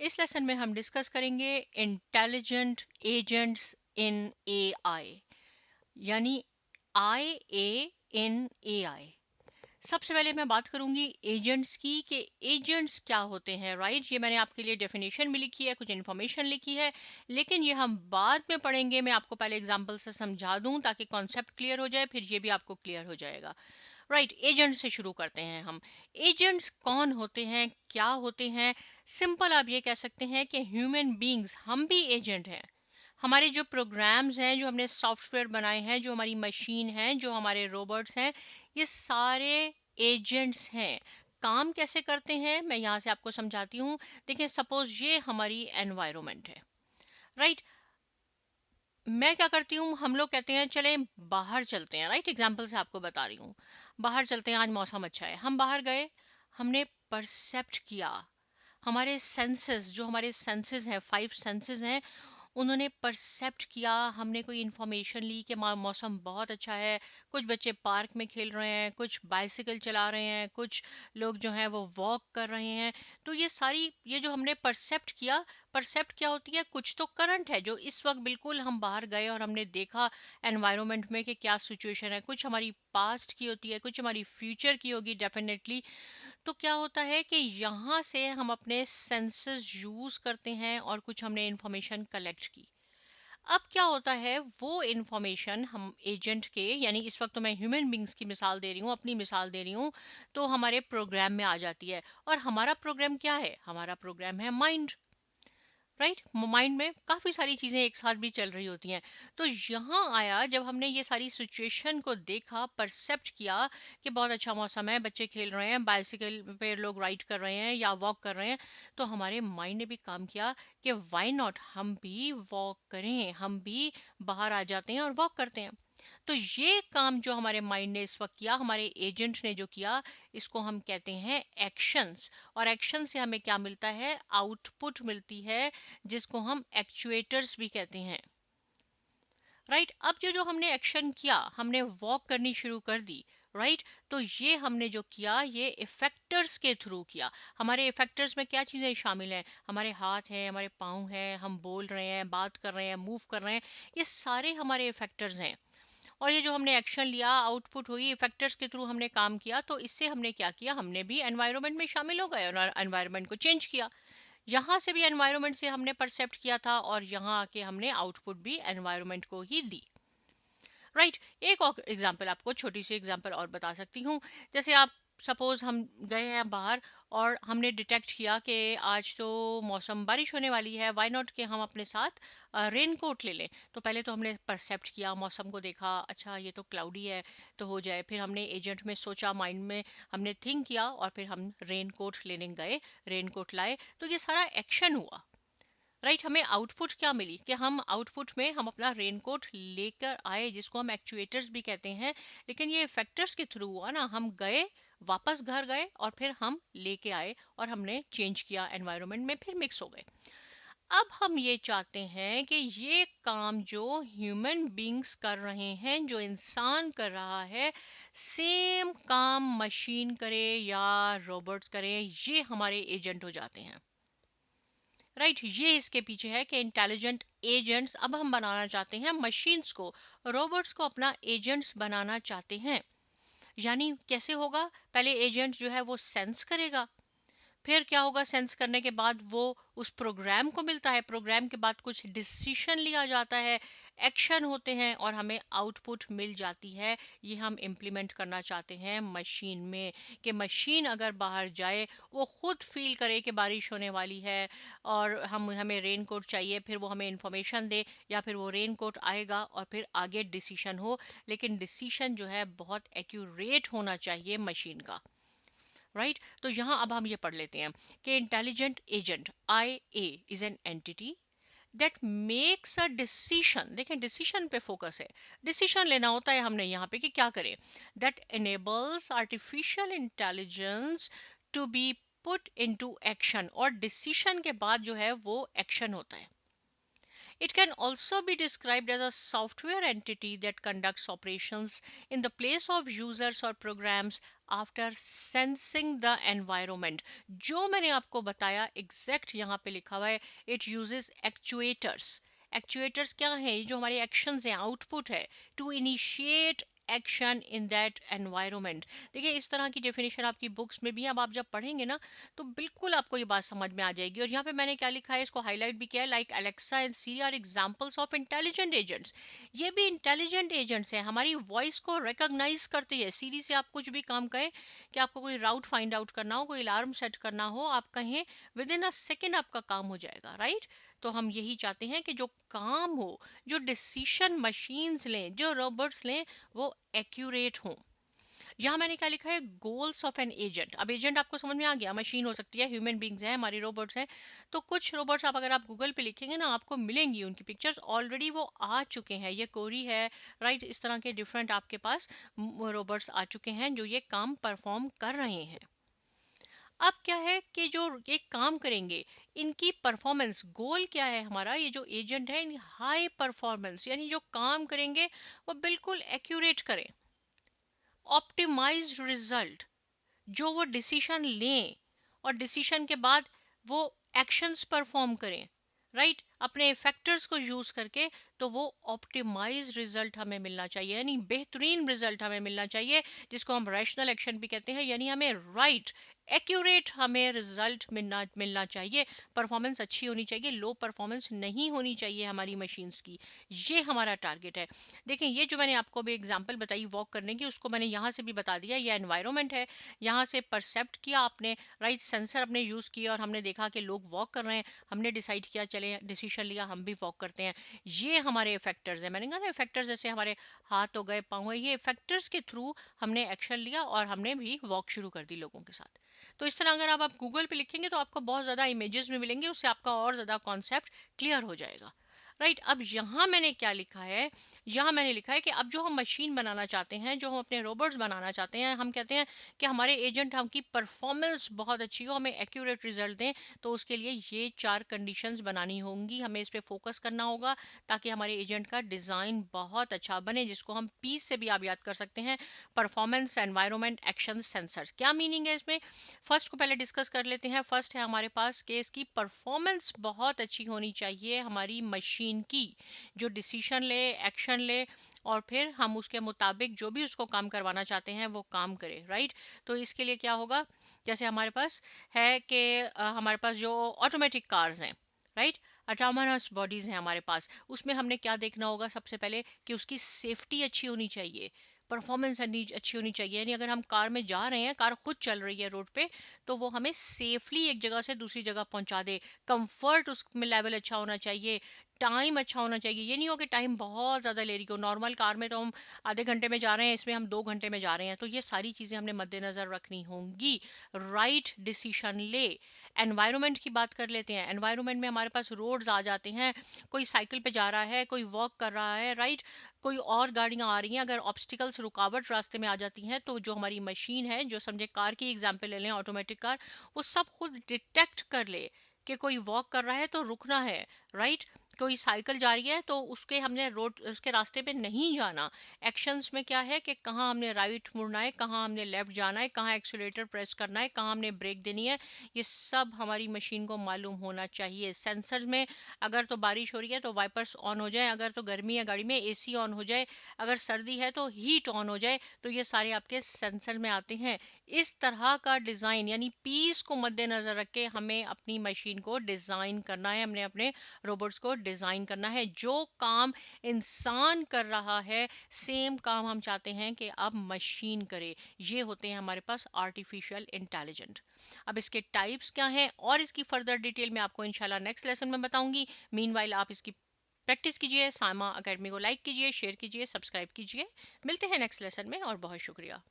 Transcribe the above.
इस लेसन में हम डिस्कस करेंगे इंटेलिजेंट एजेंट्स इन एआई, यानी आई ए इन एआई। सबसे पहले मैं बात करूंगी एजेंट्स की कि एजेंट्स क्या होते हैं। राइट, ये मैंने आपके लिए डेफिनेशन भी लिखी है, कुछ इन्फॉर्मेशन लिखी है, लेकिन ये हम बाद में पढ़ेंगे। मैं आपको पहले एग्जांपल से समझा दूं ताकि कॉन्सेप्ट क्लियर हो जाए, फिर ये भी आपको क्लियर हो जाएगा। राइट, एजेंट से शुरू करते हैं हम। एजेंट्स कौन होते हैं, क्या होते हैं? सिंपल आप ये कह सकते हैं कि ह्यूमन बींग्स, हम भी एजेंट हैं। हमारे जो प्रोग्राम्स हैं, जो हमने सॉफ्टवेयर बनाए हैं, जो हमारी मशीन है, जो हमारे रोबोट्स हैं, ये सारे एजेंट्स हैं। काम कैसे करते हैं मैं यहाँ से आपको समझाती हूँ। देखिए, सपोज ये हमारी एनवायरनमेंट है। राइट, मैं क्या करती हूँ, हम लोग कहते हैं चले बाहर चलते हैं। राइट, एग्जाम्पल से आपको बता रही हूँ, बाहर चलते हैं, आज मौसम अच्छा है, हम बाहर गए, हमने परसेप्ट किया। हमारे सेंसेस, जो हमारे सेंसेस हैं, 5 सेंसेस हैं, उन्होंने परसेप्ट किया। हमने कोई इन्फॉर्मेशन ली कि मौसम बहुत अच्छा है, कुछ बच्चे पार्क में खेल रहे हैं, कुछ बाइसिकल चला रहे हैं, कुछ लोग जो हैं वो वॉक कर रहे हैं। तो ये जो हमने परसेप्ट किया, परसेप्ट क्या होती है, कुछ तो करंट है जो इस वक्त, बिल्कुल हम बाहर गए और हमने देखा एनवायरनमेंट में कि क्या सिचुएशन है। कुछ हमारी पास्ट की होती है, कुछ हमारी फ्यूचर की होगी डेफिनेटली। तो क्या होता है कि यहाँ से हम अपने सेंसेस यूज करते हैं और कुछ हमने इंफॉर्मेशन कलेक्ट की। अब क्या होता है, वो इंफॉर्मेशन हम एजेंट के, यानी इस वक्त तो मैं ह्यूमन बींग्स की मिसाल दे रही हूँ, अपनी मिसाल दे रही हूँ, तो हमारे प्रोग्राम में आ जाती है। और हमारा प्रोग्राम क्या है, हमारा प्रोग्राम है माइंड। राइट, माइंड में काफी सारी चीजें एक साथ भी चल रही होती हैं। तो यहाँ आया जब हमने ये सारी सिचुएशन को देखा, परसेप्ट किया कि बहुत अच्छा मौसम है, बच्चे खेल रहे हैं, बाइसिकल पे लोग राइड कर रहे हैं या वॉक कर रहे हैं, तो हमारे माइंड ने भी काम किया कि व्हाई नॉट, हम भी वॉक करें, हम भी बाहर आ जाते हैं और वॉक करते हैं। तो ये काम जो हमारे माइंड ने इस वक्त किया, हमारे एजेंट ने जो किया, इसको हम कहते हैं एक्शंस। और एक्शन से हमें क्या मिलता है, आउटपुट मिलती है, जिसको हम एक्चुएटर्स भी कहते हैं। राइट, अब जो हमने एक्शन किया, हमने वॉक करनी शुरू कर दी। राइट, तो ये हमने जो किया, ये इफेक्टर्स के थ्रू किया। हमारे इफेक्टर्स में क्या चीजें शामिल हैं, हमारे हाथ हैं, हमारे पाँव हैं, हम बोल रहे हैं, बात कर रहे हैं, मूव कर रहे हैं, ये सारे हमारे इफेक्टर्स हैं। और ये जो हमने एक्शन लिया, आउटपुट हुई, इफेक्टर्स के थ्रू हमने काम किया, तो इससे हमने क्या किया, हमने भी एनवायरनमेंट में शामिल हो गए और एनवायरनमेंट को चेंज किया। यहाँ से भी एनवायरनमेंट से हमने परसेप्ट किया था और यहाँ आके हमने आउटपुट भी एनवायरनमेंट को ही दी। राइट, एक और एग्जांपल, आपको छोटी सी एग्जांपल और बता सकती हूँ। जैसे आप सपोज हम गए हैं बाहर और हमने डिटेक्ट किया कि आज तो मौसम बारिश होने वाली है, व्हाई नॉट कि हम अपने साथ रेन कोट ले लें। तो पहले तो हमने परसेप्ट किया, मौसम को देखा, अच्छा ये तो क्लाउडी है, तो हो जाए। फिर हमने एजेंट में सोचा, माइंड में हमने थिंक किया और फिर हम रेन कोट लेने गए, रेन कोट लाए। तो ये सारा एक्शन हुआ। राइट, हमें आउटपुट क्या मिली कि हम आउटपुट में हम अपना रेनकोट लेकर आए, जिसको हम एक्चुएटर्स भी कहते हैं। लेकिन ये फैक्टर्स के थ्रू हुआ ना, हम गए, वापस घर गए और फिर हम लेके आए और हमने चेंज किया एनवायरनमेंट में, फिर मिक्स हो गए। अब हम ये चाहते हैं कि ये काम जो ह्यूमन बींग्स कर रहे हैं, जो इंसान कर रहा है, सेम काम मशीन करे या रोबोट्स करे, ये हमारे एजेंट हो जाते हैं। राइट, ये इसके पीछे है कि इंटेलिजेंट एजेंट्स अब हम बनाना चाहते हैं, मशीन्स को, रोबोट्स को अपना एजेंट्स बनाना चाहते हैं। यानी कैसे होगा, पहले एजेंट जो है वो सेंस करेगा, फिर क्या होगा, सेंस करने के बाद वो उस प्रोग्राम को मिलता है, प्रोग्राम के बाद कुछ डिसीशन लिया जाता है, एक्शन होते हैं और हमें आउटपुट मिल जाती है। ये हम इम्प्लीमेंट करना चाहते हैं मशीन में, कि मशीन अगर बाहर जाए, वो खुद फील करे कि बारिश होने वाली है और हमें रेन कोट चाहिए, फिर वो हमें इंफॉर्मेशन दे, या फिर वो रेन कोट आएगा और फिर आगे डिसीशन हो। लेकिन डिसीशन जो है बहुत एक्यूरेट होना चाहिए मशीन का। राइट, तो यहाँ अब हम ये पढ़ लेते हैं कि intelligent agent, I A, is an entity that makes a decision. देखें, डिसीशन पे फोकस है, डिसीशन लेना होता है हमने यहाँ पे कि क्या करें। That enables artificial intelligence to be put into action, और डिसीशन के बाद जो है वो एक्शन होता है। It can also be described as a software entity that conducts operations in the place of users or programs. After sensing the environment. जो मैंने आपको बताया एग्जैक्ट यहाँ पे लिखा हुआ है, इट यूजेस एक्चुएटर्स। एक्चुएटर्स क्या है? जो हमारे एक्शंस हैं, आउटपुट है to initiate action in that environment. देखिए इस तरह की डेफिनेशन आपकी बुक्स में भी है। अब आप जब पढ़ेंगे ना तो बिल्कुल आपको ये बात समझ में आ जाएगी। और यहाँ पे मैंने क्या लिखा है, इसको हाईलाइट भी किया है, like Alexa and Siri are examples of intelligent agents. ये भी इंटेलिजेंट एजेंट्स हैं, हमारी वॉइस को रिकॉग्नाइज करती है। सीरी से आप कुछ भी काम कहें, कि आपको कोई राउट फाइंड आउट करना हो, कोई अलार्म सेट करना हो, आप कहें विद इन अ सेकेंड आपका काम हो जाएगा, राइट। तो हम यही चाहते हैं कि जो काम हो, जो डिसीशन मशीन्स लें, जो रोबोट्स लें, वो एक्यूरेट हों। यहाँ मैंने क्या लिखा है, गोल्स ऑफ एन एजेंट। अब एजेंट आपको समझ में आ गया, मशीन हो सकती है, ह्यूमन बींग्स हैं, हमारी रोबोट्स हैं। तो कुछ रोबोट्स आप अगर आप गूगल पे लिखेंगे ना, आपको मिलेंगी उनकी पिक्चर्स, ऑलरेडी वो आ चुके हैं। ये कोरी है, राइट, इस तरह के डिफरेंट आपके पास रोबोट्स आ चुके हैं जो ये काम परफॉर्म कर रहे हैं। अब क्या है कि जो ये काम करेंगे, इनकी परफॉर्मेंस, गोल क्या है हमारा, ये जो एजेंट है, हाई परफॉर्मेंस, यानी जो काम करेंगे वो बिल्कुल एक्यूरेट करें। ऑप्टिमाइज्ड रिजल्ट, जो वो डिसीजन लें और डिसीजन के बाद वो एक्शंस परफॉर्म करें, राइट, अपने इफेक्टर्स को यूज करके। तो वो ऑप्टिमाइज रिजल्ट हमें मिलना चाहिए, यानी बेहतरीन रिजल्ट हमें मिलना चाहिए, जिसको हम रैशनल एक्शन भी कहते हैं। यानी हमें राइट एक्यूरेट हमें रिजल्ट मिलना चाहिए। परफॉर्मेंस अच्छी होनी चाहिए, लो परफॉर्मेंस नहीं होनी चाहिए हमारी मशीन्स की। ये हमारा टारगेट है। देखें ये जो मैंने आपको अभी एग्जांपल बताई वॉक करने की, उसको मैंने यहाँ से भी बता दिया, ये एनवायरनमेंट है। यहाँ से परसेप्ट किया आपने, राइट, सेंसर अपने यूज किया और हमने देखा कि लोग वॉक कर रहे हैं, हमने डिसाइड किया, चले डिसीजन लिया, हम भी वॉक करते हैं। ये हमारे इफेक्टर्स हैं। मैंने कहा ना इफेक्टर्स जैसे हमारे हाथ हो गए, पाँव है, ये इफेक्टर्स के थ्रू हमने एक्शन लिया और हमने भी वॉक शुरू कर दी लोगों के साथ। तो इस तरह अगर आप गूगल पे लिखेंगे तो आपको बहुत ज़्यादा इमेजेस में मिलेंगे, उससे आपका और ज़्यादा कॉन्सेप्ट क्लियर हो जाएगा, राइट। अब यहाँ मैंने क्या लिखा है, यहाँ मैंने लिखा है कि अब जो हम मशीन बनाना चाहते हैं, जो हम अपने रोबोट्स बनाना चाहते हैं, हम कहते हैं कि हमारे एजेंट हमकी परफॉर्मेंस बहुत अच्छी हो, हमें एक्यूरेट रिजल्ट दें। तो उसके लिए ये 4 कंडीशंस बनानी होंगी, हमें इस पे फोकस करना होगा, ताकि हमारे एजेंट का डिज़ाइन बहुत अच्छा बने, जिसको हम पीस से भी आप याद कर सकते हैं, परफॉर्मेंस, एनवायरनमेंट, एक्शन, सेंसर। क्या मीनिंग है इसमें? फर्स्ट को पहले डिस्कस कर लेते हैं। फर्स्ट है हमारे पास कि इसकी परफॉर्मेंस बहुत अच्छी होनी चाहिए हमारी मशीन की, जो डिसीजन ले, एक्शन ले, और फिर हम उसके मुताबिक जो भी उसको काम करवाना चाहते हैं वो काम करे, राइट। तो इसके लिए क्या होगा, जैसे हमारे पास है कि हमारे पास जो ऑटोमेटिक कार्स हैं, राइट, ऑटोनोमस बॉडीज हैं हमारे पास, उसमें हमने क्या देखना होगा, सबसे पहले कि उसकी सेफ्टी अच्छी होनी चाहिए, परफॉर्मेंस अच्छी होनी चाहिए। यानी अगर हम कार में जा रहे हैं, कार खुद चल रही है रोड पे, तो वो हमें सेफली एक जगह से दूसरी जगह पहुंचा दे। कंफर्ट उसमें लेवल अच्छा होना चाहिए, टाइम अच्छा होना चाहिए। ये नहीं हो कि टाइम बहुत ज़्यादा ले रही हो, नॉर्मल कार में तो हम आधे घंटे में जा रहे हैं, इसमें हम 2 घंटे में जा रहे हैं। तो ये सारी चीज़ें हमने मद्देनज़र रखनी होंगी। राइट डिसीशन ले। एनवायरनमेंट की बात कर लेते हैं। एनवायरनमेंट में हमारे पास रोड्स आ जाते हैं, कोई साइकिल पे जा रहा है, कोई वॉक कर रहा है, राइट, कोई और गाड़ियां आ रही हैं। अगर ऑब्स्टिकल्स, रुकावट रास्ते में आ जाती हैं, तो जो हमारी मशीन है, जो समझे कार की एग्जांपल ले लें, ऑटोमेटिक कार, वो सब खुद डिटेक्ट कर ले कि कोई वॉक कर रहा है तो रुकना है, राइट, कोई साइकिल जा रही है तो उसके हमने रोड, उसके रास्ते पे नहीं जाना। एक्शंस में क्या है कि कहाँ हमने राइट मुड़ना है, कहाँ हमने लेफ्ट जाना है, कहाँ एक्सीलरेटर प्रेस करना है, कहाँ हमने ब्रेक देनी है, ये सब हमारी मशीन को मालूम होना चाहिए। सेंसर में अगर तो बारिश हो रही है तो वाइपर्स ऑन हो जाए, अगर तो गर्मी है गाड़ी में एसी ऑन हो जाए, अगर सर्दी है तो हीट ऑन हो जाए, तो ये सारे आपके सेंसर में आते हैं। इस तरह का डिज़ाइन, यानी पीस को मद्देनजर रख के हमें अपनी मशीन को डिज़ाइन करना है, हमने अपने रोबोट्स को डिज़ाइन करना है। जो काम इंसान कर रहा है, सेम काम हम चाहते हैं कि अब मशीन करे। ये होते हैं हमारे पास आर्टिफिशियल इंटेलिजेंट। अब इसके टाइप्स क्या हैं और इसकी फर्दर डिटेल में आपको इंशाल्लाह नेक्स्ट लेसन में बताऊंगी। मीनवाइल आप इसकी प्रैक्टिस कीजिए, साइमा अकेडमी को लाइक कीजिए, शेयर कीजिए, सब्सक्राइब कीजिए। मिलते हैं नेक्स्ट लेसन में और बहुत शुक्रिया।